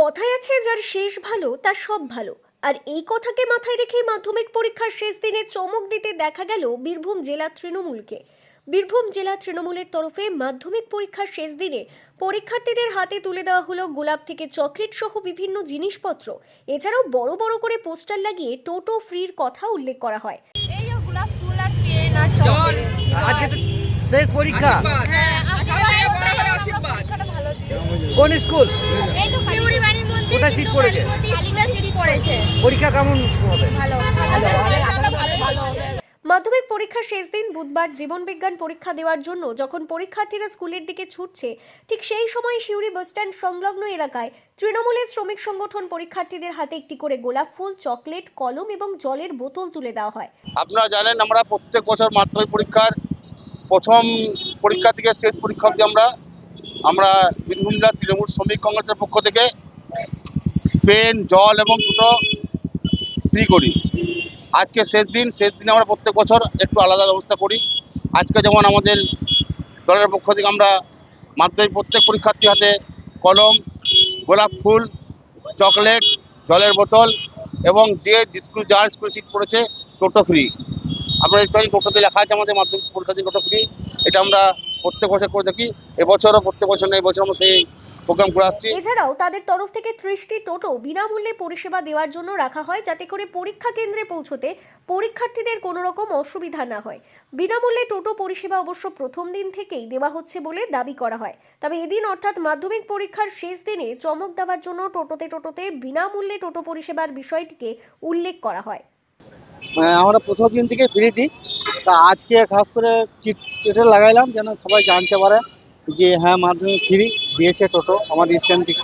কথায় আছে যার শেষ ভালো তার সব ভালো। আর এই কথাকে মাথায় রেখে মাধ্যমিক পরীক্ষার শেষ দিনে চমক দিতে দেখা গেল বীরভূম জেলা তৃণমূলকে। বীরভূম জেলা তৃণমূলের তরফে মাধ্যমিক পরীক্ষার শেষ দিনে পরীক্ষার্থীদের হাতে তুলে দেওয়া হলো গোলাপ থেকে চকলেট সহ বিভিন্ন জিনিসপত্র। এছাড়াও বড় বড় করে পোস্টার লাগিয়ে টোটো ফ্রির কথা উল্লেখ করা হয়। এই যে গোলাপ ফুল আর পেন আর চকলেট। আজকে তো শেষ পরীক্ষা। হ্যাঁ, পরীক্ষাটা ভালো দিও। কোন স্কুল? এই তো শিউরি বাড়ির মধ্যে কোথায় সিট পড়েছে? কালিমা সিট পড়েছে। পরীক্ষা কেমন হবে? ভালো ভালো। মাধ্যমিক পরীক্ষার শেষ দিন বুধবার জীবনবিজ্ঞান পরীক্ষা দেওয়ার জন্য যখন পরীক্ষার্থীরা স্কুলের দিকে ছুটছে, ঠিক সেই সময় সিউড়ি বাসস্ট্যান্ড সংলগ্ন এলাকায় তৃণমূলের শ্রমিক সংগঠন পরীক্ষার্থীদের হাতে একটি করে গোলাপ ফুল, চকলেট, কলম এবং জলের বোতল তুলে দেওয়া হয়। আপনারা জানেন আমরা প্রত্যেক বছর মাধ্যমিক পরীক্ষার প্রথম পরীক্ষা থেকে শেষ পরীক্ষা অবধি আমরা বীরভূম জেলা তৃণমূল শ্রমিক কংগ্রেসের পক্ষ থেকে পেন, জল এবং দুটো ফ্রি করি। আজকে শেষ দিনে আমরা প্রত্যেক বছর একটু আলাদা ব্যবস্থা করি। আজকে যেমন আমাদের দলের পক্ষ থেকে আমরা মাধ্যমিক প্রত্যেক পরীক্ষার্থীর হাতে কলম, গোলাপ ফুল, চকলেট, জলের বোতল এবং যার স্কুল সিট পড়েছে টোটো ফ্রি। আমরা এই টোটোতে লেখা আছে আমাদের মাধ্যমিক পরীক্ষার্থী টোটো ফ্রি। এটা আমরা প্রত্যেক বছর করে থাকি। এবছরও প্রত্যেক বছর এই বছর আমরা সেই প্রোগ্রাম করে আসছি। এছাড়াও তাদের তরফ থেকে 30টি টোটো বিনামূল্যে পরিষেবা দেওয়ার জন্য রাখা হয়, যাতে করে পরীক্ষা কেন্দ্রে পৌঁছতে পরীক্ষার্থীদের কোনো রকম অসুবিধা না হয়। বিনামূল্যে টোটো পরিষেবা অবশ্য প্রথম দিন থেকেই দেওয়া হচ্ছে বলে দাবি করা হয়। তবে এদিন অর্থাৎ মাধ্যমিক পরীক্ষার শেষ দিনে চমক দেওয়ার জন্য টোটোতে বিনামূল্যে টোটো পরিষেবার বিষয়টিকে উল্লেখ করা হয়। আমরা প্রথম দিন থেকে ফ্রি দিই। তা আজকে খাস করে চিঠি লাগাইলাম যেন সবাই জানতে পারে যে হ্যাঁ মাধ্যমিক ফ্রি দিয়েছে টোটো আমাদের স্ট্যান্ড থেকে।